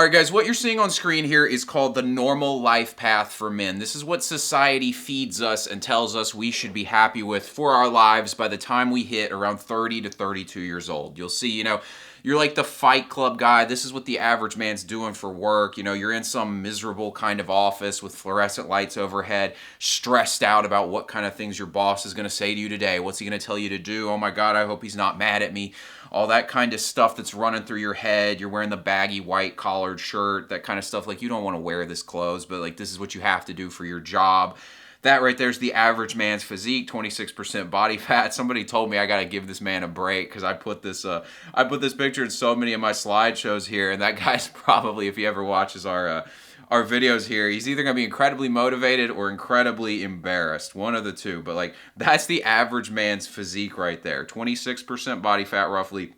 All right, guys, what you're seeing on screen here is called the normal life path for men. This is what society feeds us and tells us we should be happy with for our lives by the time we hit around 30 to 32 years old. You'll see, you're like the Fight Club guy. This is what the average man's doing for work. You're in some miserable kind of office with fluorescent lights overhead, stressed out about what kind of things your boss is going to say to you today. What's he going to tell you to do? Oh my God, I hope he's not mad at me. All that kind of stuff that's running through your head. You're wearing the baggy white collared shirt, that kind of stuff. Like, you don't want to wear this clothes, but like, this is what you have to do for your job. That right there's the average man's physique, 26% body fat. Somebody told me I got to give this man a break because I put this picture in so many of my slideshows here, and that guy's probably, if he ever watches our videos here, he's either going to be incredibly motivated or incredibly embarrassed. One of the two. But like, that's the average man's physique right there. 26% body fat roughly.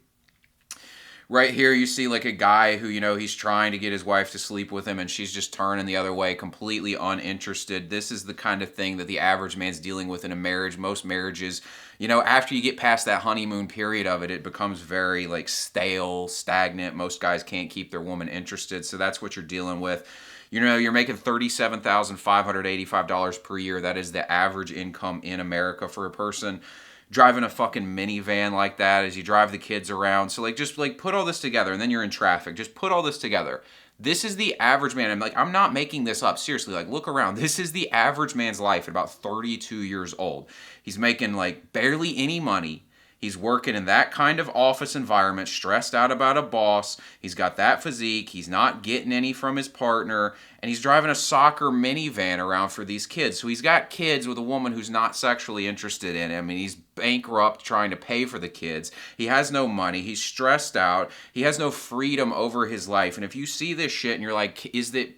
Right here you see like a guy who, he's trying to get his wife to sleep with him and she's just turning the other way, completely uninterested. This is the kind of thing that the average man's dealing with in a marriage. Most marriages, after you get past that honeymoon period of it, it becomes very like stale, stagnant. Most guys can't keep their woman interested. So that's what you're dealing with. You're making $37,585 per year. That is the average income in America for a person. Driving a fucking minivan like that as you drive the kids around. So like, just like put all this together and then you're in traffic. Just put all this together. This is the average man. I'm not making this up. Seriously, like look around. This is the average man's life at about 32 years old. He's making like barely any money. He's working in that kind of office environment, stressed out about a boss. He's got that physique. He's not getting any from his partner. And he's driving a soccer minivan around for these kids. So he's got kids with a woman who's not sexually interested in him. And he's bankrupt trying to pay for the kids. He has no money. He's stressed out. He has no freedom over his life. And if you see this shit and you're like,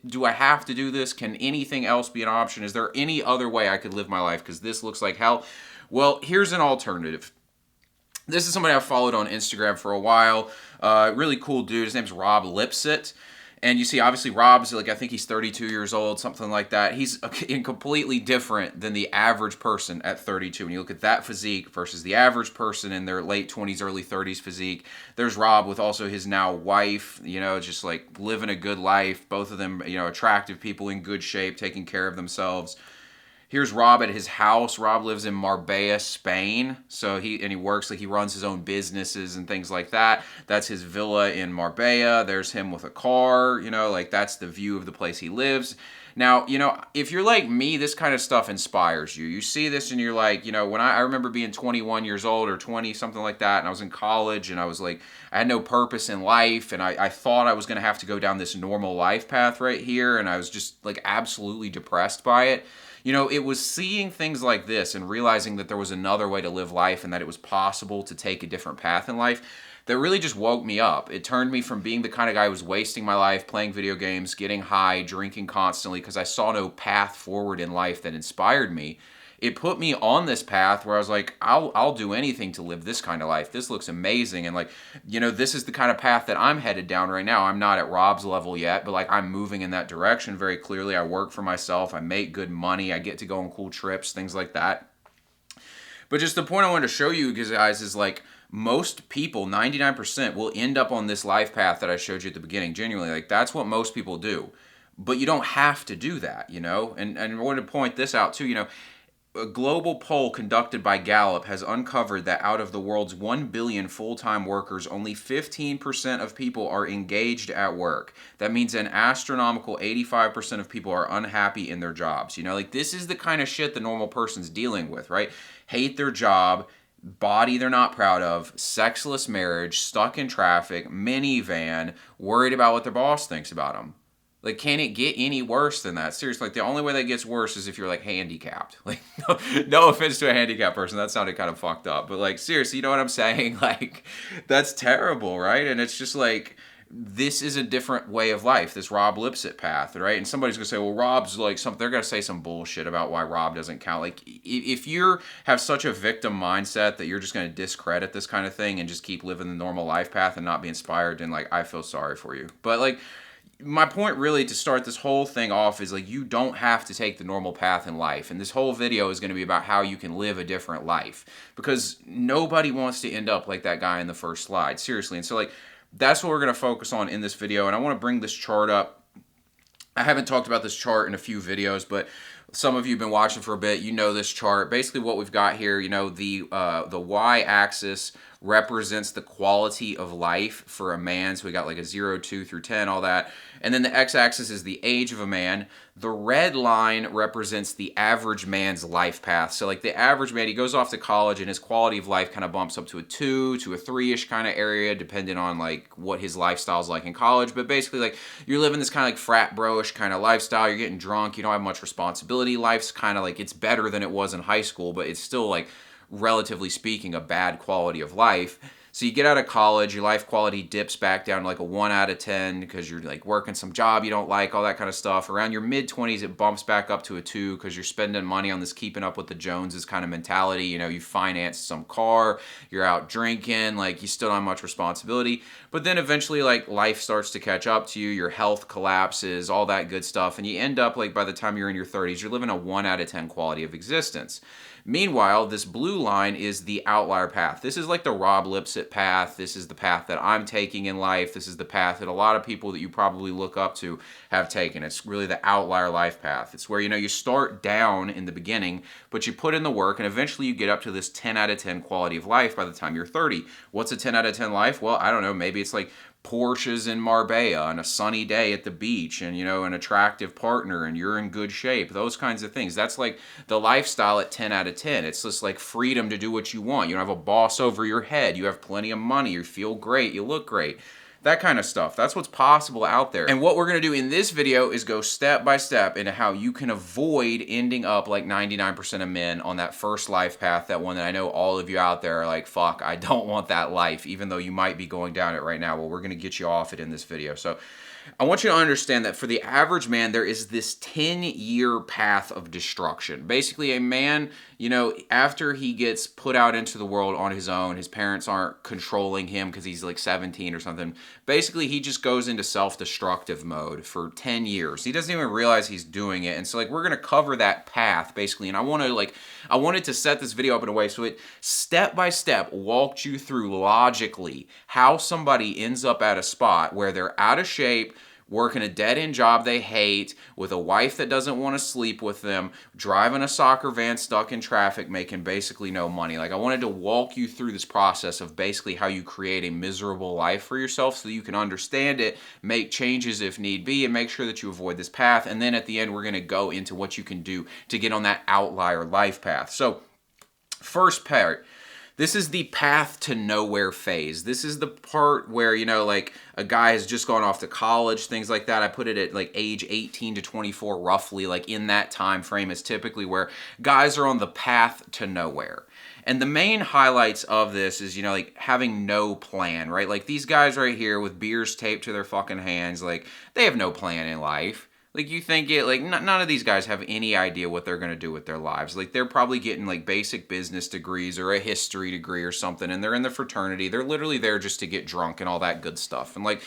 do I have to do this? Can anything else be an option? Is there any other way I could live my life? Because this looks like hell. Well, here's an alternative. This is somebody I've followed on Instagram for a while. Really cool dude. His name's Rob Lipsett. And you see, obviously, Rob's, I think he's 32 years old, something like that. He's completely different than the average person at 32. When you look at that physique versus the average person in their late 20s, early 30s physique, there's Rob with also his now wife, just like living a good life. Both of them, attractive people in good shape, taking care of themselves. Here's Rob at his house. Rob lives in Marbella, Spain. So he works, he runs his own businesses and things like that. That's his villa in Marbella. There's him with a car, that's the view of the place he lives. Now, if you're like me, this kind of stuff inspires you. You see this and you're like, when I remember being 21 years old or 20, something like that, and I was in college and I was like, I had no purpose in life and I thought I was going to have to go down this normal life path right here and I was just absolutely depressed by it. It was seeing things like this and realizing that there was another way to live life and that it was possible to take a different path in life that really just woke me up. It turned me from being the kind of guy who was wasting my life playing video games, getting high, drinking constantly because I saw no path forward in life that inspired me. It put me on this path where I was like, I'll do anything to live this kind of life. This looks amazing. And this is the kind of path that I'm headed down right now. I'm not at Rob's level yet, but I'm moving in that direction very clearly. I work for myself. I make good money. I get to go on cool trips, things like that. But just the point I wanted to show you guys is most people, 99%, will end up on this life path that I showed you at the beginning. Genuinely, that's what most people do. But you don't have to do that, And I wanted to point this out too, a global poll conducted by Gallup has uncovered that out of the world's 1 billion full-time workers, only 15% of people are engaged at work. That means an astronomical 85% of people are unhappy in their jobs. This is the kind of shit the normal person's dealing with, right? Hate their job, body they're not proud of, sexless marriage, stuck in traffic, minivan, worried about what their boss thinks about them. Can it get any worse than that? Seriously, the only way that gets worse is if you're handicapped. No offense to a handicapped person, that sounded kind of fucked up. But seriously, you know what I'm saying? That's terrible, right? And it's just this is a different way of life, this Rob Lipsett path, right? And somebody's gonna say, well, Rob's they're gonna say some bullshit about why Rob doesn't count. If you have such a victim mindset that you're just gonna discredit this kind of thing and just keep living the normal life path and not be inspired, then I feel sorry for you. But my point really to start this whole thing off is you don't have to take the normal path in life. And this whole video is going to be about how you can live a different life because nobody wants to end up like that guy in the first slide. Seriously. And so That's what we're going to focus on in this video. And I want to bring this chart up. I haven't talked about this chart in a few videos, but some of you have been watching for a bit. You know this chart. Basically what we've got here, you know, the y-axis represents the quality of life for a man. So we got like a 0, 2 through 10, all that. And then the x-axis is the age of a man. The red line represents the average man's life path. So like the average man, he goes off to college and his quality of life kind of bumps up to a 2 to a 3-ish kind of area, depending on like what his lifestyle's like in college. But basically like you're living this kind of like frat bro-ish kind of lifestyle. You're getting drunk. You don't have much responsibility. Life's kind of like, it's better than it was in high school, but it's still like, relatively speaking, a bad quality of life. So you get out of college, your life quality dips back down to like a 1 out of 10 because you're like working some job you don't like, all that kind of stuff. Around your mid-20s, it bumps back up to a 2 because you're spending money on this keeping up with the Joneses kind of mentality. You know, you financed some car, you're out drinking, like you still don't have much responsibility. But then eventually like life starts to catch up to you, your health collapses, all that good stuff. And you end up like by the time you're in your 30s, you're living a 1 out of 10 quality of existence. Meanwhile, this blue line is the outlier path. This is like the Rob Lipsett path. This is the path that I'm taking in life. This is the path that a lot of people that you probably look up to have taken. It's really the outlier life path. It's where, you know, you start down in the beginning, but you put in the work, and eventually you get up to this 10 out of 10 quality of life by the time you're 30. What's a 10 out of 10 life? Well, I don't know. Maybe it's like Porsches in Marbella on a sunny day at the beach and, you know, an attractive partner and you're in good shape, those kinds of things. That's like the lifestyle at 10 out of 10. It's just like freedom to do what you want. You don't have a boss over your head. You have plenty of money. You feel great. You look great. That kind of stuff. That's what's possible out there. And what we're going to do in this video is go step by step into how you can avoid ending up like 99% of men on that first life path, that one that I know all of you out there are like, fuck, I don't want that life, even though you might be going down it right now. Well, we're going to get you off it in this video. So I want you to understand that for the average man, there is this 10-year path of destruction. Basically, a man, you know, after he gets put out into the world on his own, his parents aren't controlling him because he's like 17 or something. Basically, he just goes into self-destructive mode for 10 years. He doesn't even realize he's doing it. And so, like, we're going to cover that path, basically. And I wanted to set this video up in a way so it step by step walked you through logically how somebody ends up at a spot where they're out of shape, working a dead-end job they hate, with a wife that doesn't want to sleep with them, driving a soccer van stuck in traffic, making basically no money. Like, I wanted to walk you through this process of basically how you create a miserable life for yourself so that you can understand it, make changes if need be, and make sure that you avoid this path. And then at the end, we're going to go into what you can do to get on that outlier life path. So, first part. This is the path to nowhere phase. This is the part where, you know, like a guy has just gone off to college, things like that. I put it at like age 18 to 24, roughly, like in that time frame is typically where guys are on the path to nowhere. And the main highlights of this is, you know, like having no plan, right? Like these guys right here with beers taped to their fucking hands, like they have no plan in life. Like, you think it, like, none of these guys have any idea what they're going to do with their lives. Like, they're probably getting, like, basic business degrees or a history degree or something, and they're in the fraternity. They're literally there just to get drunk and all that good stuff. And, like,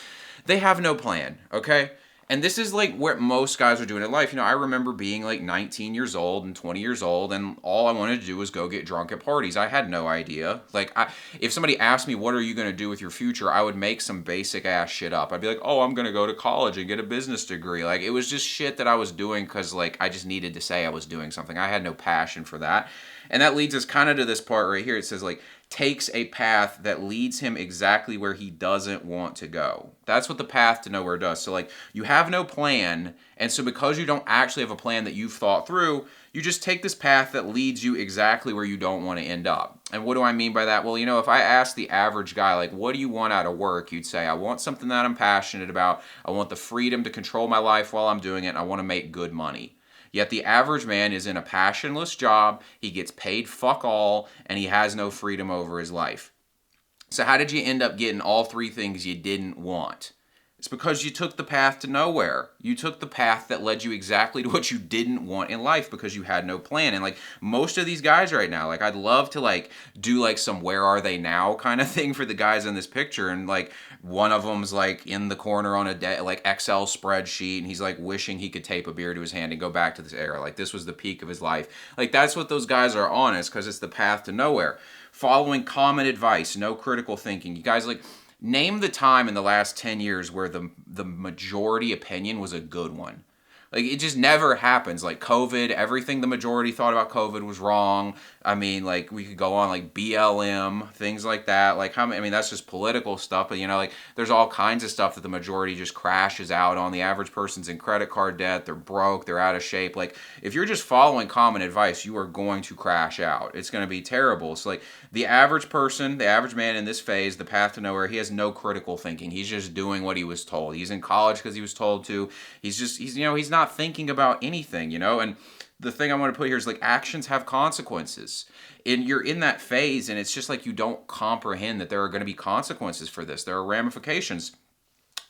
they have no plan, okay? And this is, like, what most guys are doing in life. You know, I remember being, like, 19 years old and 20 years old, and all I wanted to do was go get drunk at parties. I had no idea. Like, if somebody asked me, what are you going to do with your future, I would make some basic-ass shit up. I'd be like, oh, I'm going to go to college and get a business degree. Like, it was just shit that I was doing because, like, I just needed to say I was doing something. I had no passion for that. And that leads us kind of to this part right here. It says, like, takes a path that leads him exactly where he doesn't want to go. That's what the path to nowhere does. So, like, you have no plan, and so because you don't actually have a plan that you've thought through, you just take this path that leads you exactly where you don't want to end up. And what do I mean by that? Well, you know, if I ask the average guy, like, what do you want out of work? You'd say, I want something that I'm passionate about. I want the freedom to control my life while I'm doing it, and I want to make good money. Yet the average man is in a passionless job, he gets paid fuck all, and he has no freedom over his life. So how did you end up getting all three things you didn't want? It's because you took the path to nowhere. You took the path that led you exactly to what you didn't want in life because you had no plan. And like most of these guys right now, like I'd love to like do like some where are they now kind of thing for the guys in this picture. And like one of them's like in the corner on a like Excel spreadsheet and he's like wishing he could tape a beer to his hand and go back to this era. Like this was the peak of his life. Like that's what those guys are on, is because it's the path to nowhere. Following common advice, no critical thinking. You guys like Name the time in the last 10 years where the majority opinion was a good one. Like, it just never happens. Like, COVID, everything the majority thought about COVID was wrong. I mean, like, we could go on, like, BLM, things like that. Like, how many, I mean, that's just political stuff, but, you know, like, there's all kinds of stuff that the majority just crashes out on. The average person's in credit card debt, they're broke, they're out of shape. Like, if you're just following common advice, you are going to crash out. It's going to be terrible. So, like, the average person, the average man in this phase, the path to nowhere, he has no critical thinking. He's just doing what he was told. He's in college because he was told to. He's not thinking about anything, you know? And the thing I want to put here is, like, actions have consequences. And you're in that phase, and it's just like you don't comprehend that there are going to be consequences for this. There are ramifications.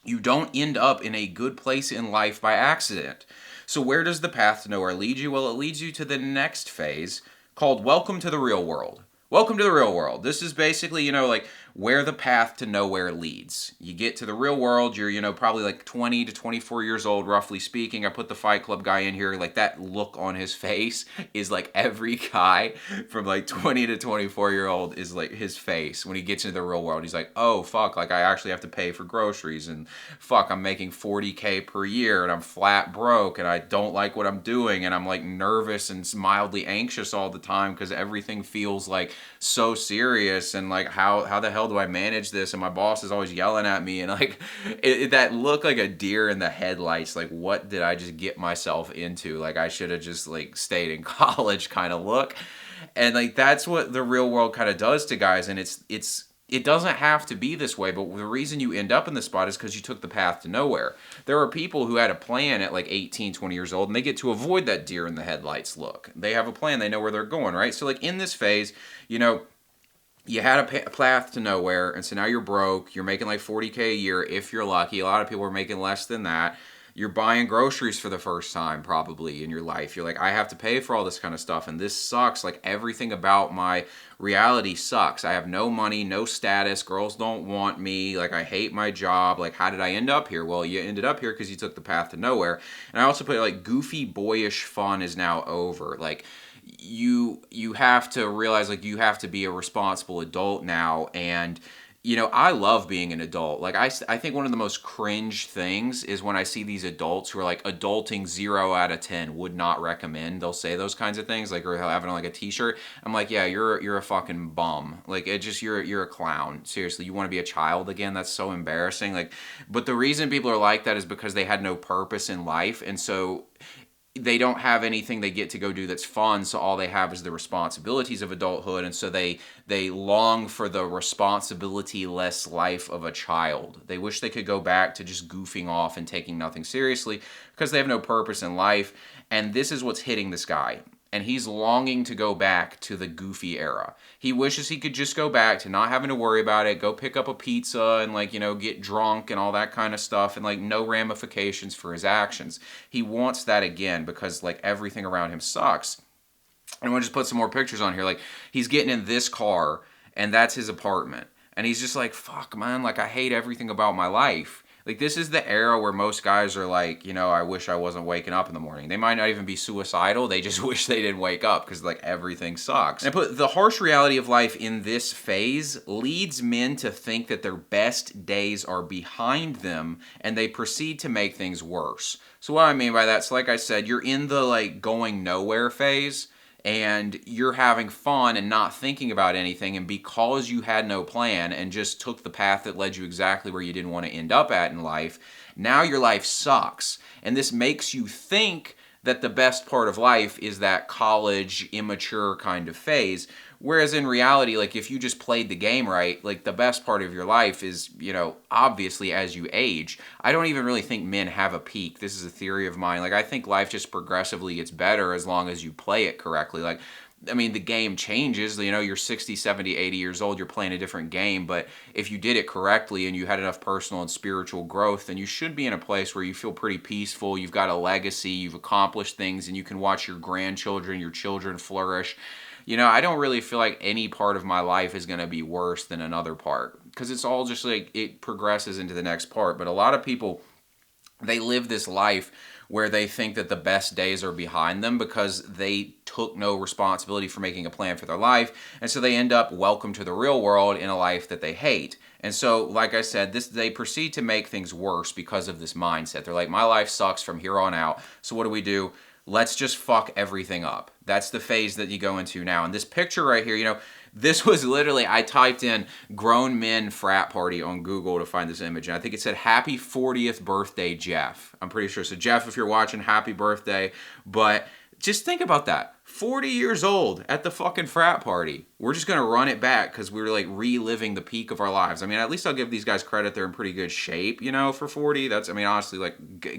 You don't end up in a good place in life by accident. So where does the path to nowhere lead you? Well, it leads you to the next phase called Welcome to the Real World. Welcome to the real world. This is basically, you know, like where the path to nowhere leads. You get to the real world, you're, you know, probably like 20 to 24 years old, roughly speaking. I put the Fight Club guy in here. Like, that look on his face is like every guy from like 20 to 24-year-old is like his face when he gets into the real world. He's like, oh, fuck, like I actually have to pay for groceries, and fuck, I'm making $40K per year and I'm flat broke and I don't like what I'm doing, and I'm like nervous and mildly anxious all the time because everything feels like so serious, and like how the hell do I manage this, and my boss is always yelling at me, and like that look like a deer in the headlights, like what did I just get myself into, like I should have just like stayed in college kind of look. And like that's what the real world kind of does to guys, and it doesn't have to be this way, but the reason you end up in this spot is because you took the path to nowhere. There are people who had a plan at like 18, 20 years old, and they get to avoid that deer in the headlights look. They have a plan. They know where they're going, right? So like in this phase, you know, you had a path to nowhere, and so now you're broke. You're making like 40K a year if you're lucky. A lot of people are making less than that. You're buying groceries for the first time probably in your life. You're like, I have to pay for all this kind of stuff, and this sucks. Like, everything about my reality sucks. I have no money, no status. Girls don't want me. Like, I hate my job. Like, how did I end up here? Well, you ended up here because you took the path to nowhere. And I also put, like, goofy, boyish fun is now over. Like, you have to realize, like, you have to be a responsible adult now. And you know, I love being an adult. Like, I think one of the most cringe things is when I see these adults who are like, adulting 0 out of 10, would not recommend. They'll say those kinds of things, like, or they'll have it on like a t-shirt. I'm like, yeah, you're a fucking bum. Like, it just, you're a clown. Seriously, you want to be a child again? That's so embarrassing. Like, but the reason people are like that is because they had no purpose in life. And so they don't have anything they get to go do that's fun, so all they have is the responsibilities of adulthood, and so they long for the responsibility-less life of a child. They wish they could go back to just goofing off and taking nothing seriously because they have no purpose in life, and this is what's hitting this guy. And he's longing to go back to the goofy era. He wishes he could just go back to not having to worry about it, go pick up a pizza and, like, you know, get drunk and all that kind of stuff, and like no ramifications for his actions. He wants that again because like everything around him sucks. And I want to just put some more pictures on here. Like, he's getting in this car and that's his apartment. And he's just like, fuck, man, like I hate everything about my life. Like, this is the era where most guys are like, you know, I wish I wasn't waking up in the morning. They might not even be suicidal. They just wish they didn't wake up because, like, everything sucks. And I put the harsh reality of life in this phase leads men to think that their best days are behind them, and they proceed to make things worse. So what I mean by that, so like I said, you're in the, like, going nowhere phase, and you're having fun and not thinking about anything, and because you had no plan and just took the path that led you exactly where you didn't want to end up at in life, now your life sucks. And this makes you think that the best part of life is that college, immature kind of phase. Whereas in reality, like, if you just played the game right, like, the best part of your life is, you know, obviously as you age. I don't even really think men have a peak. This is a theory of mine. Like, I think life just progressively gets better as long as you play it correctly. Like, I mean, the game changes. You know, you're 60, 70, 80 years old, you're playing a different game. But if you did it correctly and you had enough personal and spiritual growth, then you should be in a place where you feel pretty peaceful. You've got a legacy, you've accomplished things, and you can watch your grandchildren, your children flourish. You know, I don't really feel like any part of my life is going to be worse than another part, because it's all just like, it progresses into the next part. But a lot of people they live this life where they think that the best days are behind them because they took no responsibility for making a plan for their life. And so they end up welcome to the real world in a life that they hate. And so, like I said, they proceed to make things worse because of this mindset. They're like, my life sucks from here on out. So what do? Let's just fuck everything up. That's the phase that you go into now. And this picture right here, this was literally, I typed in grown men frat party on Google to find this image. And I think it said, happy 40th birthday, Jeff. I'm pretty sure. So Jeff, if you're watching, happy birthday. But just think about that. 40 years old at the fucking frat party. We're just going to run it back because we were like reliving the peak of our lives. I mean, at least I'll give these guys credit. They're in pretty good shape, for 40. That's, I mean, honestly, like,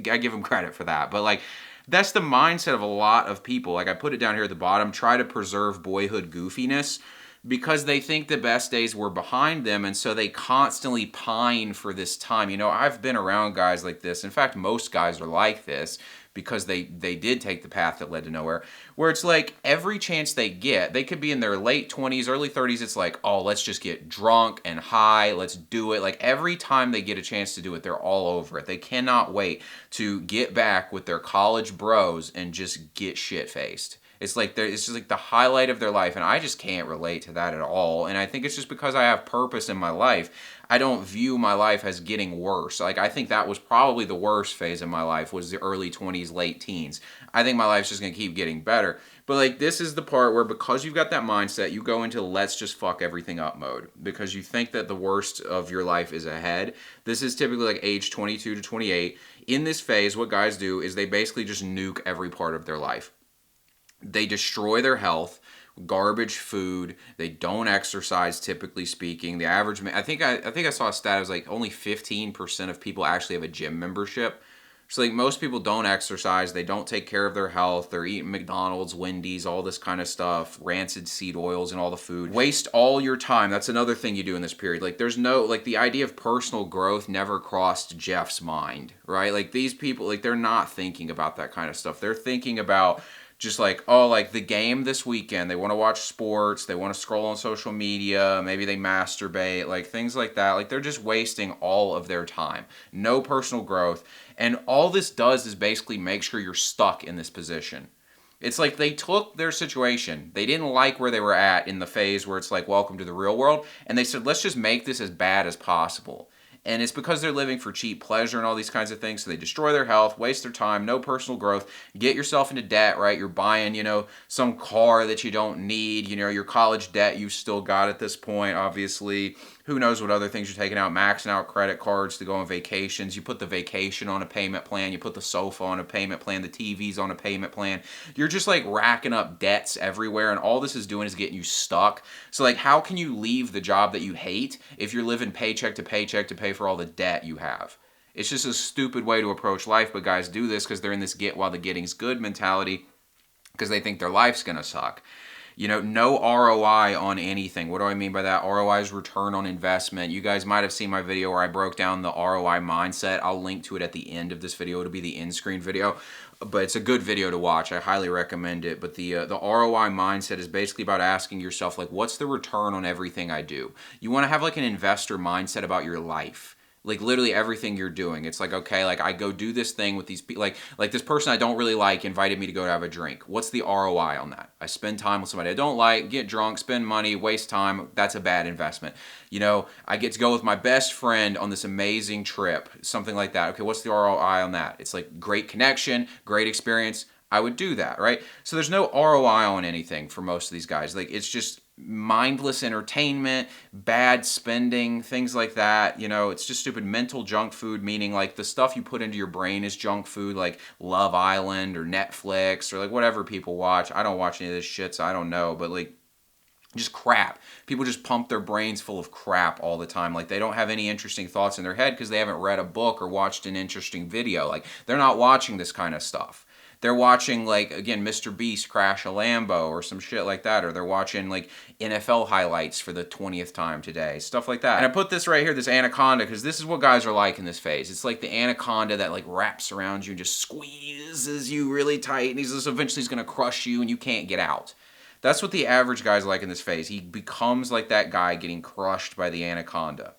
I give them credit for that. But like, that's the mindset of a lot of people. Like I put it down here at the bottom, try to preserve boyhood goofiness because they think the best days were behind them, and so they constantly pine for this time. I've been around guys like this. In fact, most guys are like this because they did take the path that led to nowhere, where it's like every chance they get, they could be in their late 20s, early 30s, it's like, oh, let's just get drunk and high, let's do it. Like every time they get a chance to do it, they're all over it. They cannot wait to get back with their college bros and just get shit-faced. It's just like the highlight of their life, and I just can't relate to that at all. And I think it's just because I have purpose in my life. I don't view my life as getting worse. Like I think that was probably the worst phase of my life was the early 20s, late teens. I think my life's just going to keep getting better. But like this is the part where because you've got that mindset, you go into let's just fuck everything up mode because you think that the worst of your life is ahead. This is typically like age 22 to 28. In this phase, what guys do is they basically just nuke every part of their life. They destroy their health, garbage food. They don't exercise, typically speaking. The average, I think I saw a stat. It was like only 15% of people actually have a gym membership. So like most people don't exercise. They don't take care of their health. They're eating McDonald's, Wendy's, all this kind of stuff, rancid seed oils and all the food. Waste all your time. That's another thing you do in this period. Like there's no, like the idea of personal growth never crossed Jeff's mind, right? Like these people, like they're not thinking about that kind of stuff. They're thinking about just like, oh, like the game this weekend. They want to watch sports. They want to scroll on social media. Maybe they masturbate, like things like that. Like they're just wasting all of their time. No personal growth. And all this does is basically make sure you're stuck in this position. It's like they took their situation. They didn't like where they were at in the phase where it's like, welcome to the real world. And they said, let's just make this as bad as possible. And it's because they're living for cheap pleasure and all these kinds of things. So they destroy their health, waste their time, no personal growth, get yourself into debt, right? You're buying, some car that you don't need, your college debt you've still got at this point, obviously. Who knows what other things you're taking out, maxing out credit cards to go on vacations. You put the vacation on a payment plan. You put the sofa on a payment plan. The TV's on a payment plan. You're just like racking up debts everywhere. And all this is doing is getting you stuck. So like, how can you leave the job that you hate if you're living paycheck to pay for all the debt you have? It's just a stupid way to approach life. But guys do this because they're in this get while the getting's good mentality because they think their life's going to suck. No ROI on anything. What do I mean by that? ROI is return on investment. You guys might have seen my video where I broke down the ROI mindset. I'll link to it at the end of this video. It'll be the end screen video, but it's a good video to watch. I highly recommend it. But the ROI mindset is basically about asking yourself, like, what's the return on everything I do? You want to have like an investor mindset about your life. Like literally everything you're doing. It's like, okay, like I go do this thing with these people, like this person I don't really like invited me to go have a drink. What's the ROI on that? I spend time with somebody I don't like, get drunk, spend money, waste time. That's a bad investment. I get to go with my best friend on this amazing trip, something like that. Okay, what's the ROI on that? It's like great connection, great experience. I would do that, right? So there's no ROI on anything for most of these guys. Like it's just mindless entertainment, bad spending, things like that. It's just stupid mental junk food, meaning like the stuff you put into your brain is junk food, like Love Island or Netflix or like whatever people watch. I don't watch any of this shit, so I don't know, but like just crap. People just pump their brains full of crap all the time. Like they don't have any interesting thoughts in their head because they haven't read a book or watched an interesting video. Like they're not watching this kind of stuff. They're watching, like, again, Mr. Beast crash a Lambo or some shit like that. Or they're watching, like, NFL highlights for the 20th time today. Stuff like that. And I put this right here, this anaconda, because this is what guys are like in this phase. It's like the anaconda that, like, wraps around you and just squeezes you really tight. And eventually he's going to crush you and you can't get out. That's what the average guy's like in this phase. He becomes like that guy getting crushed by the anaconda.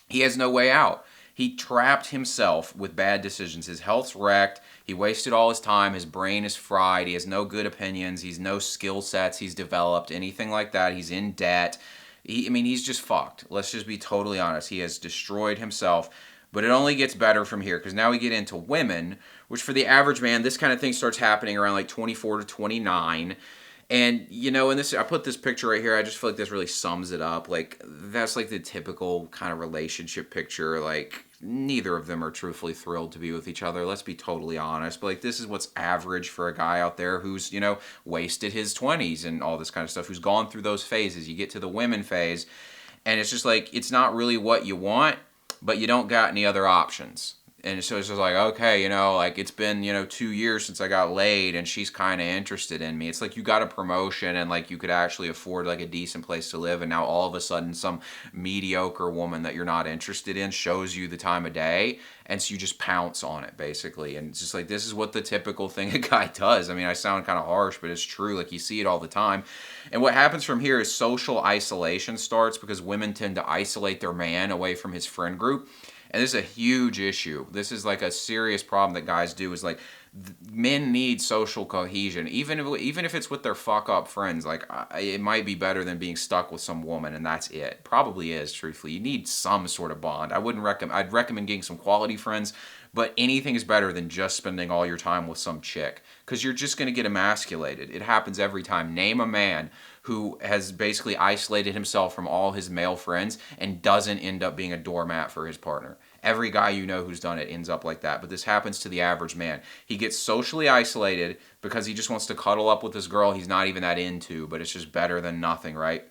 He has no way out. He trapped himself with bad decisions. His health's wrecked. He wasted all his time. His brain is fried. He has no good opinions. He's no skill sets he's developed, anything like that. He's in debt. He's just fucked. Let's just be totally honest. He has destroyed himself. But it only gets better from here, because now we get into women, which for the average man, this kind of thing starts happening around like 24 to 29. And, I put this picture right here. I just feel like this really sums it up. Like, that's like the typical kind of relationship picture. Like, neither of them are truthfully thrilled to be with each other. Let's be totally honest. But, like, this is what's average for a guy out there who's, wasted his 20s and all this kind of stuff, who's gone through those phases. You get to the women phase, and it's just like, it's not really what you want, but you don't got any other options. And so it's just like, okay, like it's been, 2 years since I got laid and she's kind of interested in me. It's like you got a promotion and like you could actually afford like a decent place to live. And now all of a sudden some mediocre woman that you're not interested in shows you the time of day. And so you just pounce on it basically. And it's just like, this is what the typical thing a guy does. I sound kind of harsh, but it's true. Like you see it all the time. And what happens from here is social isolation starts, because women tend to isolate their man away from his friend group. And this is a huge issue. This is like a serious problem that guys do, is like men need social cohesion. Even if it's with their fuck up friends, like it might be better than being stuck with some woman and that's it. Probably is, truthfully. You need some sort of bond. I'd recommend getting some quality friends, but anything is better than just spending all your time with some chick, because you're just going to get emasculated. It happens every time. Name a man who has basically isolated himself from all his male friends and doesn't end up being a doormat for his partner. Every guy who's done it ends up like that. But this happens to the average man. He gets socially isolated because he just wants to cuddle up with this girl he's not even that into, but it's just better than nothing, right?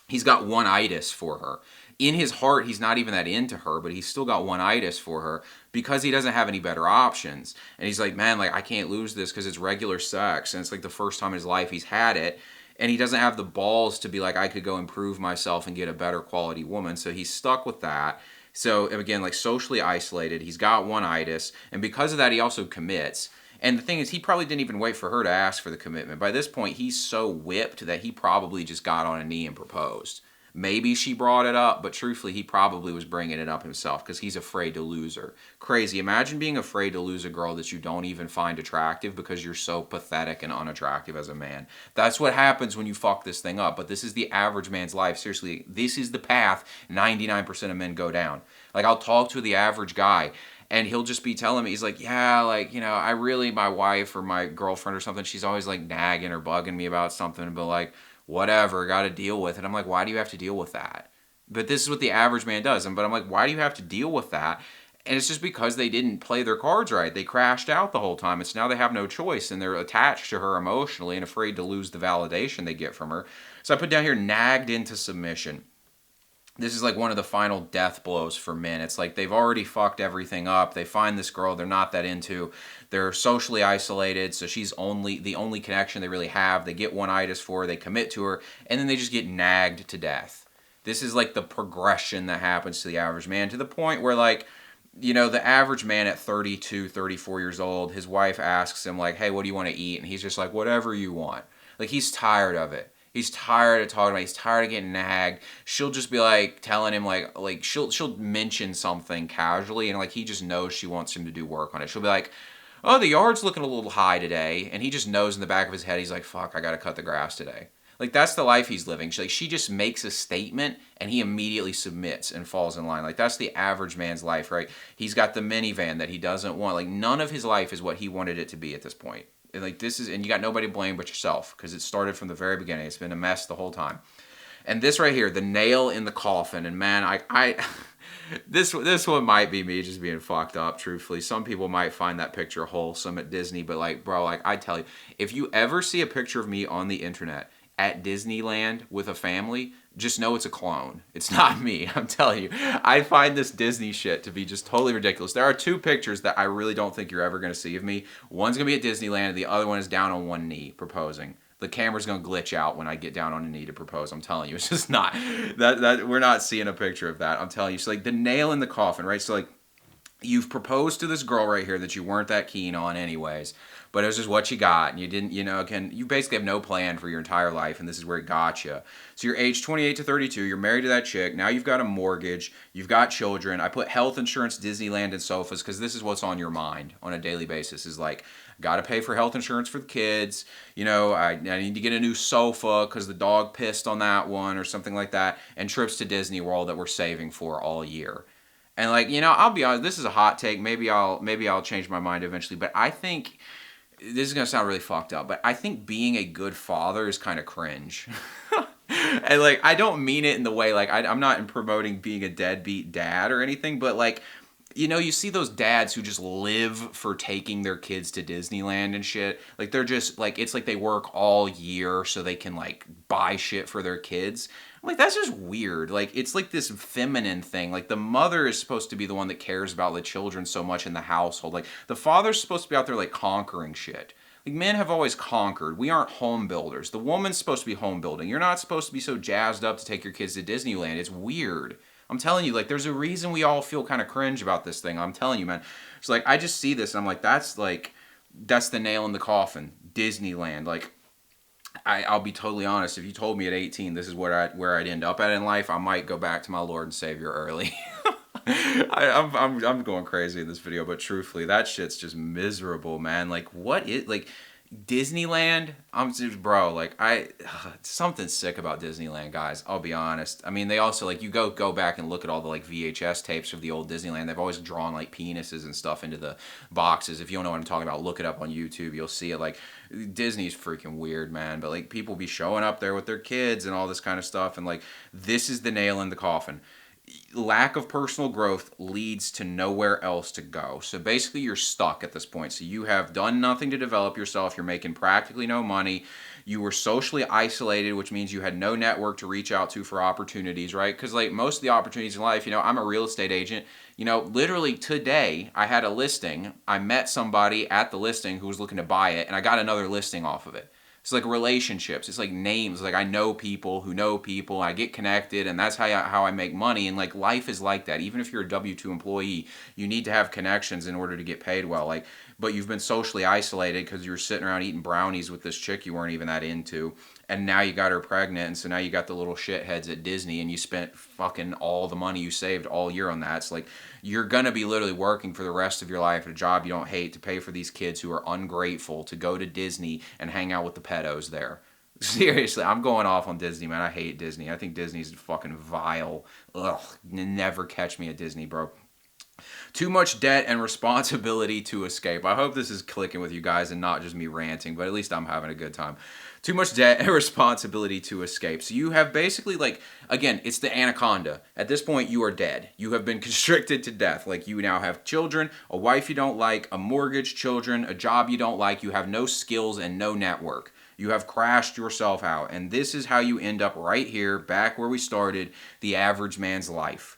He's got one-itis for her. In his heart, he's not even that into her, but he's still got one-itis for her because he doesn't have any better options. And he's like, man, like I can't lose this because it's regular sex. And it's like the first time in his life he's had it. And he doesn't have the balls to be like, I could go improve myself and get a better quality woman. So he's stuck with that. So again, like socially isolated, he's got one-itis. And because of that, he also commits. And the thing is, he probably didn't even wait for her to ask for the commitment. By this point, he's so whipped that he probably just got on a knee and proposed. Maybe she brought it up, but truthfully, he probably was bringing it up himself because he's afraid to lose her. Crazy. Imagine being afraid to lose a girl that you don't even find attractive because you're so pathetic and unattractive as a man. That's what happens when you fuck this thing up. But this is the average man's life. Seriously, this is the path 99% of men go down. Like, I'll talk to the average guy, and he'll just be telling me, he's like, yeah, like, my wife or my girlfriend or something, she's always like nagging or bugging me about something, but like, whatever, got to deal with it. I'm like, why do you have to deal with that? But this is what the average man does. But I'm like, why do you have to deal with that? And it's just because they didn't play their cards right. They crashed out the whole time. It's now they have no choice, and they're attached to her emotionally and afraid to lose the validation they get from her. So I put down here, nagged into submission. This is like one of the final death blows for men. It's like they've already fucked everything up. They find this girl they're not that into. They're socially isolated, so she's the only connection they really have. They get one-itis for her, they commit to her, and then they just get nagged to death. This is like the progression that happens to the average man, to the point where like, the average man at 32, 34 years old, his wife asks him like, hey, what do you want to eat? And he's just like, whatever you want. Like, he's tired of it. He's tired of talking about it. He's tired of getting nagged. She'll just be like telling him like she'll mention something casually, and like he just knows she wants him to do work on it. She'll be like, oh, the yard's looking a little high today, and he just knows in the back of his head, he's like, fuck, I gotta cut the grass today. Like, that's the life he's living. She just makes a statement, and he immediately submits and falls in line. Like, that's the average man's life, right? He's got the minivan that he doesn't want. Like, none of his life is what he wanted it to be at this point. Like, this is, and you got nobody to blame but yourself, because it started from the very beginning. It's been a mess the whole time. And this right here, the nail in the coffin, and man, this one might be me just being fucked up, truthfully. Some people might find that picture wholesome at Disney, but like, bro, like, I tell you, if you ever see a picture of me on the internet at Disneyland with a family, just know it's a clone. It's not me. I'm telling you. I find this Disney shit to be just totally ridiculous. There are two pictures that I really don't think you're ever going to see of me. One's going to be at Disneyland, and the other one is down on one knee proposing. The camera's going to glitch out when I get down on a knee to propose. I'm telling you. It's just not. That we're not seeing a picture of that. I'm telling you. So like the nail in the coffin, right? So like You've proposed to this girl right here that you weren't that keen on anyways, but it was just what you got, and you didn't, again, you basically have no plan for your entire life, and this is where it got you. So you're age 28 to 32, you're married to that chick, now you've got a mortgage, you've got children. I put health insurance, Disneyland, and sofas because this is what's on your mind on a daily basis, is like, got to pay for health insurance for the kids, I need to get a new sofa because the dog pissed on that one or something like that, and trips to Disney World that we're saving for all year. And like, I'll be honest, this is a hot take. Maybe I'll change my mind eventually, but I think this is going to sound really fucked up, but I think being a good father is kind of cringe. And like, I don't mean it in the way, like, I'm not promoting being a deadbeat dad or anything, but like, you see those dads who just live for taking their kids to Disneyland and shit. Like, they're just like, it's like they work all year so they can like buy shit for their kids. I'm like, that's just weird. Like, it's like this feminine thing. Like, the mother is supposed to be the one that cares about the children so much in the household. Like, the father's supposed to be out there like conquering shit. Like, men have always conquered. We aren't home builders. The woman's supposed to be home building. You're not supposed to be so jazzed up to take your kids to Disneyland. It's weird. I'm telling you, like, there's a reason we all feel kind of cringe about this thing. I'm telling you, man. It's like, I just see this and I'm like, that's the nail in the coffin. Disneyland. Like, I'll be totally honest. If you told me at 18 this is where I'd end up at in life, I might go back to my Lord and Savior early. I'm going crazy in this video, but truthfully, that shit's just miserable, man. Like, what is like Disneyland? I'm just, bro. Like, something sick about Disneyland, guys. I'll be honest. I mean, they also like, you go back and look at all the like VHS tapes of the old Disneyland. They've always drawn like penises and stuff into the boxes. If you don't know what I'm talking about, look it up on YouTube. You'll see it. Like, Disney's freaking weird, man. But like, people be showing up there with their kids and all this kind of stuff, and like, this is the nail in the coffin. Lack of personal growth leads to nowhere else to go. So basically, you're stuck at this point. So you have done nothing to develop yourself. You're making practically no money. You were socially isolated, which means you had no network to reach out to for opportunities, right? Because like most of the opportunities in life, I'm a real estate agent. Literally today, I had a listing. I met somebody at the listing who was looking to buy it, and I got another listing off of it. It's like relationships. It's like names. Like, I know people who know people. I get connected, and that's how I make money. And like, life is like that. Even if you're a W-2 employee, you need to have connections in order to get paid well. Like, but you've been socially isolated because you were sitting around eating brownies with this chick you weren't even that into, and now you got her pregnant, and so now you got the little shitheads at Disney, and you spent fucking all the money you saved all year on that. It's like, you're gonna be literally working for the rest of your life at a job you don't hate to pay for these kids who are ungrateful to go to Disney and hang out with the pedos there. Seriously, I'm going off on Disney, man. I hate Disney. I think Disney's fucking vile. Ugh, never catch me at Disney, bro. Too much debt and responsibility to escape. I hope this is clicking with you guys and not just me ranting, but at least I'm having a good time. Too much debt and responsibility to escape. So you have basically, like, again, it's the anaconda. At this point, you are dead. You have been constricted to death. Like, you now have children, a wife you don't like, a mortgage, children, a job you don't like. You have no skills and no network. You have crashed yourself out. And this is how you end up right here, back where we started, the average man's life.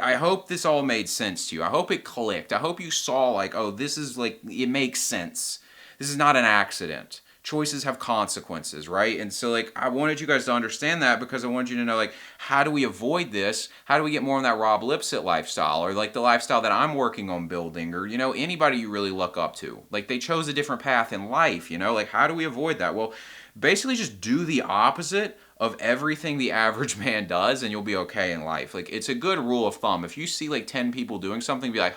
I hope this all made sense to you. I hope it clicked. I hope you saw, like, oh, this is, like, it makes sense. This is not an accident. Choices have consequences, right? And so, like, I wanted you guys to understand that because I wanted you to know, like, how do we avoid this? How do we get more on that Rob Lipsett lifestyle, or, like, the lifestyle that I'm working on building, or, anybody you really look up to? Like, they chose a different path in life, Like, how do we avoid that? Well, basically just do the opposite of everything the average man does, and you'll be okay in life. Like, it's a good rule of thumb. If you see like 10 people doing something, be like,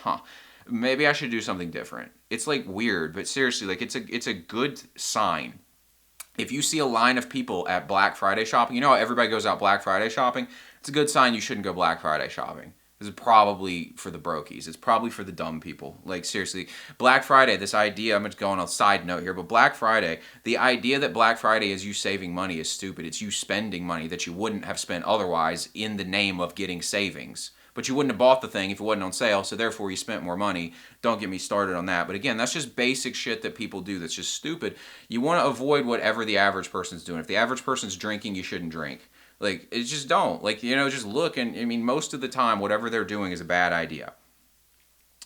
maybe I should do something different. It's like weird, but seriously, like, it's a good sign. If you see a line of people at Black Friday shopping, how everybody goes out Black Friday shopping? It's a good sign you shouldn't go Black Friday shopping. This is probably for the brokies. It's probably for the dumb people. Like, seriously, Black Friday, this idea, I'm just going on a side note here, but Black Friday, the idea that Black Friday is you saving money is stupid. It's you spending money that you wouldn't have spent otherwise in the name of getting savings. But you wouldn't have bought the thing if it wasn't on sale, so therefore you spent more money. Don't get me started on that. But again, that's just basic shit that people do that's just stupid. You want to avoid whatever the average person's doing. If the average person's drinking, you shouldn't drink. Like, it just don't. Like, just look, and I mean, most of the time, whatever they're doing is a bad idea.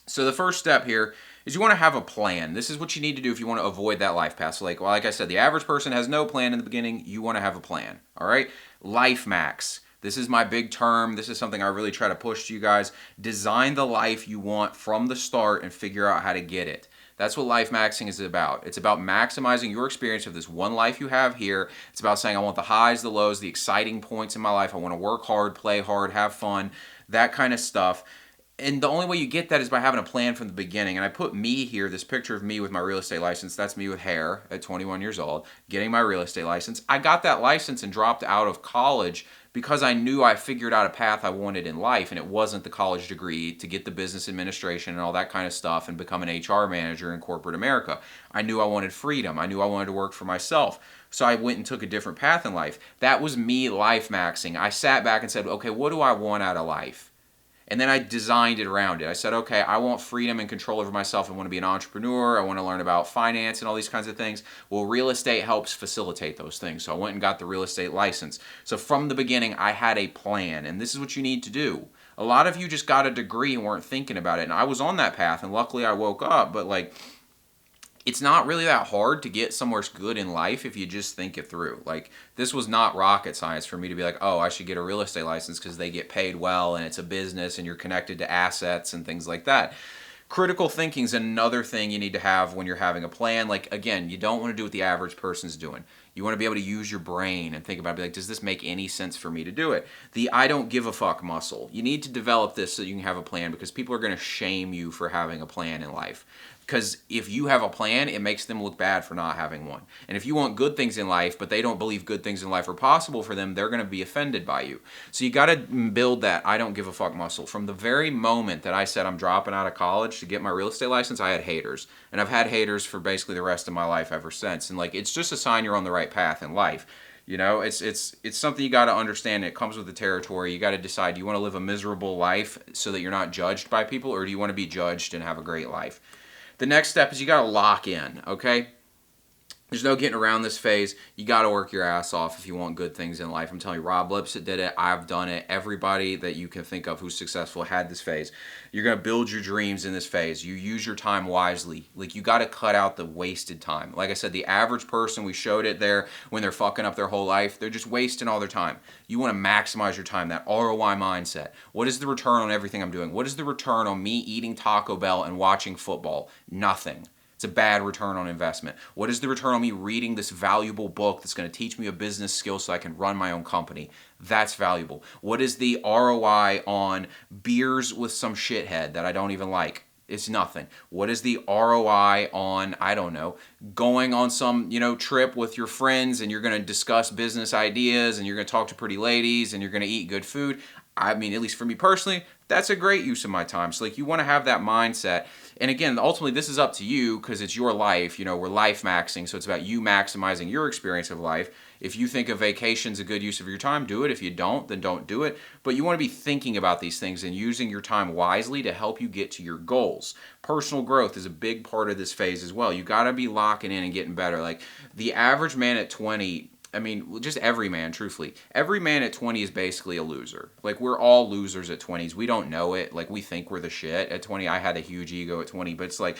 So the first step here is you want to have a plan. This is what you need to do if you want to avoid that life path. So like I said, the average person has no plan in the beginning. You want to have a plan, all right? Life Max. This is my big term. This is something I really try to push to you guys. Design the life you want from the start and figure out how to get it. That's what life maxing is about. It's about maximizing your experience of this one life you have here. It's about saying, I want the highs, the lows, the exciting points in my life. I want to work hard, play hard, have fun, that kind of stuff. And the only way you get that is by having a plan from the beginning. And I put me here, this picture of me with my real estate license. That's me with hair at 21 years old, getting my real estate license. I got that license and dropped out of college because I knew I figured out a path I wanted in life, and it wasn't the college degree to get the business administration and all that kind of stuff and become an HR manager in corporate America. I knew I wanted freedom. I knew I wanted to work for myself. So I went and took a different path in life. That was me life maxing. I sat back and said, okay, what do I want out of life? And then I designed it around it. I said, okay, I want freedom and control over myself. I want to be an entrepreneur. I want to learn about finance and all these kinds of things. Well, real estate helps facilitate those things. So I went and got the real estate license. So from the beginning, I had a plan, and this is what you need to do. A lot of you just got a degree and weren't thinking about it. And I was on that path, and luckily I woke up, but like, it's not really that hard to get somewhere good in life if you just think it through. Like, this was not rocket science for me to be like, oh, I should get a real estate license because they get paid well and it's a business and you're connected to assets and things like that. Critical thinking is another thing you need to have when you're having a plan. Like, again, you don't want to do what the average person's doing. You want to be able to use your brain and think about it, be like, does this make any sense for me to do it? The I don't give a fuck muscle. You need to develop this so you can have a plan, because people are going to shame you for having a plan in life. Because if you have a plan, it makes them look bad for not having one. And if you want good things in life, but they don't believe good things in life are possible for them, they're going to be offended by you. So you got to build that I don't give a fuck muscle. From the very moment that I said I'm dropping out of college to get my real estate license, I had haters. And I've had haters for basically the rest of my life ever since. And like, it's just a sign you're on the right path in life. You know, it's something you got to understand. It comes with the territory. You got to decide, do you want to live a miserable life so that you're not judged by people, or do you want to be judged and have a great life? The next step is you got to lock in, okay? There's no getting around this phase. You got to work your ass off if you want good things in life. I'm telling you, Rob Lipsett did it. I've done it. Everybody that you can think of who's successful had this phase. You're going to build your dreams in this phase. You use your time wisely. Like, you got to cut out the wasted time. Like I said, the average person, we showed it there, when they're fucking up their whole life, they're just wasting all their time. You want to maximize your time, that ROI mindset. What is the return on everything I'm doing? What is the return on me eating Taco Bell and watching football? Nothing. It's a bad return on investment. What is the return on me reading this valuable book that's going to teach me a business skill so I can run my own company? That's valuable. What is the ROI on beers with some shithead that I don't even like? It's nothing. What is the ROI on, I don't know, going on some, trip with your friends and you're going to discuss business ideas and you're going to talk to pretty ladies and you're going to eat good food? I mean, at least for me personally, that's a great use of my time. So like, you want to have that mindset. And again, ultimately, this is up to you because it's your life. We're life maxing. So it's about you maximizing your experience of life. If you think a vacation's a good use of your time, do it. If you don't, then don't do it. But you want to be thinking about these things and using your time wisely to help you get to your goals. Personal growth is a big part of this phase as well. You got to be locking in and getting better. Like, the average man at 20, I mean, just every man, truthfully. Every man at 20 is basically a loser. Like, we're all losers at 20s. We don't know it. Like, we think we're the shit. At 20, I had a huge ego at 20, but it's like,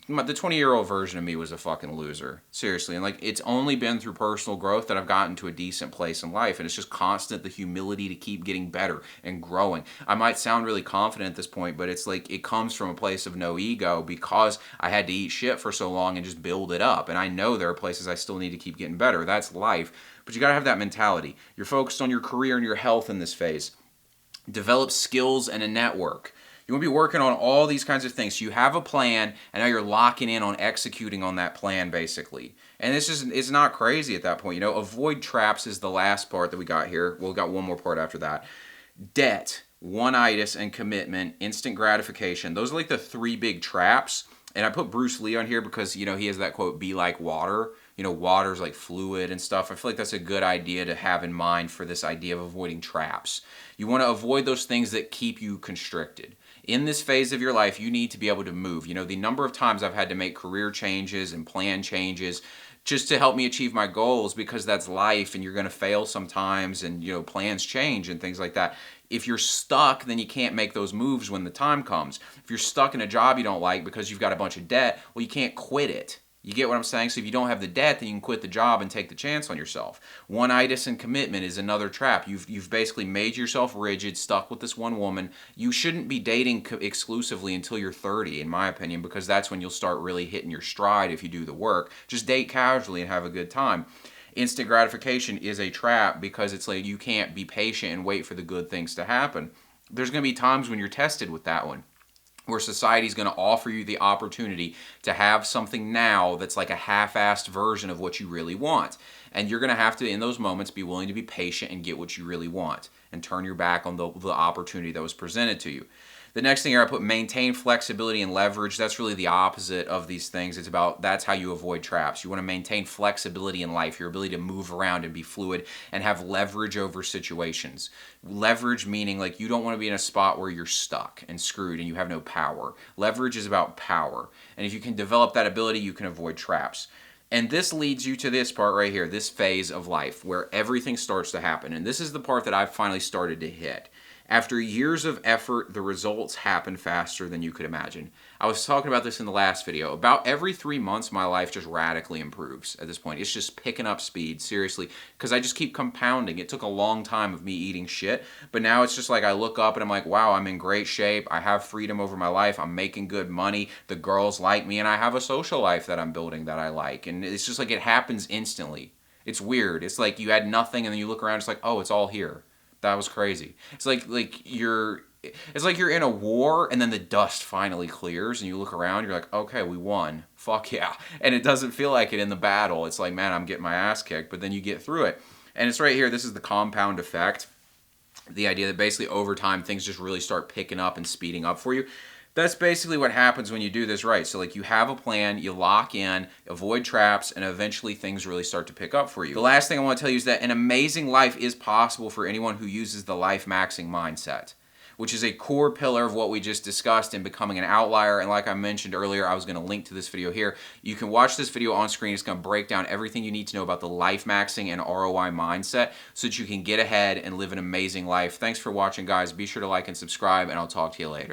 the 20-year-old version of me was a fucking loser. Seriously. And like, it's only been through personal growth that I've gotten to a decent place in life. And it's just constant, the humility to keep getting better and growing. I might sound really confident at this point, but it's like, it comes from a place of no ego because I had to eat shit for so long and just build it up. And I know there are places I still need to keep getting better. That's life. But you got to have that mentality. You're focused on your career and your health in this phase. Develop skills and a network. You want to be working on all these kinds of things. So you have a plan, and now you're locking in on executing on that plan, basically. And it's not crazy at that point. Avoid traps is the last part that we got here. We've got one more part after that. Debt, one-itis, and commitment, instant gratification. Those are like the three big traps. And I put Bruce Lee on here because, he has that quote, be like water. Water's like fluid and stuff. I feel like that's a good idea to have in mind for this idea of avoiding traps. You want to avoid those things that keep you constricted. In this phase of your life, you need to be able to move. The number of times I've had to make career changes and plan changes just to help me achieve my goals, because that's life and you're going to fail sometimes and, plans change and things like that. If you're stuck, then you can't make those moves when the time comes. If you're stuck in a job you don't like because you've got a bunch of debt, well, you can't quit it. You get what I'm saying? So if you don't have the debt, then you can quit the job and take the chance on yourself. One-itis and commitment is another trap. You've basically made yourself rigid, stuck with this one woman. You shouldn't be dating exclusively until you're 30, in my opinion, because that's when you'll start really hitting your stride if you do the work. Just date casually and have a good time. Instant gratification is a trap because it's like you can't be patient and wait for the good things to happen. There's going to be times when you're tested with that one, where society's going to offer you the opportunity to have something now that's like a half-assed version of what you really want. And you're going to have to, in those moments, be willing to be patient and get what you really want and turn your back on the opportunity that was presented to you. The next thing here I put, maintain flexibility and leverage. That's really the opposite of these things. It's about, that's how you avoid traps. You want to maintain flexibility in life, your ability to move around and be fluid and have leverage over situations. Leverage meaning like you don't want to be in a spot where you're stuck and screwed and you have no power. Leverage is about power. And if you can develop that ability, you can avoid traps. And this leads you to this part right here, this phase of life where everything starts to happen. And this is the part that I've finally started to hit. After years of effort, the results happen faster than you could imagine. I was talking about this in the last video. About every 3 months, my life just radically improves at this point. It's just picking up speed, seriously, because I just keep compounding. It took a long time of me eating shit, but now it's just like I look up and I'm like, wow, I'm in great shape. I have freedom over my life. I'm making good money. The girls like me, and I have a social life that I'm building that I like. And it's just like it happens instantly. It's weird. It's like you had nothing, and then you look around, it's like, oh, it's all here. That was crazy. It's like you're in a war and then the dust finally clears and you look around, you're like, okay, we won. Fuck yeah. And it doesn't feel like it in the battle. It's like, man, I'm getting my ass kicked, but then you get through it. And it's right here. This is the compound effect. The idea that basically over time things just really start picking up and speeding up for you. That's basically what happens when you do this right. So like you have a plan, you lock in, avoid traps, and eventually things really start to pick up for you. The last thing I want to tell you is that an amazing life is possible for anyone who uses the life maxing mindset, which is a core pillar of what we just discussed in becoming an outlier. And like I mentioned earlier, I was going to link to this video here. You can watch this video on screen. It's going to break down everything you need to know about the life maxing and ROI mindset so that you can get ahead and live an amazing life. Thanks for watching, guys. Be sure to like and subscribe, and I'll talk to you later.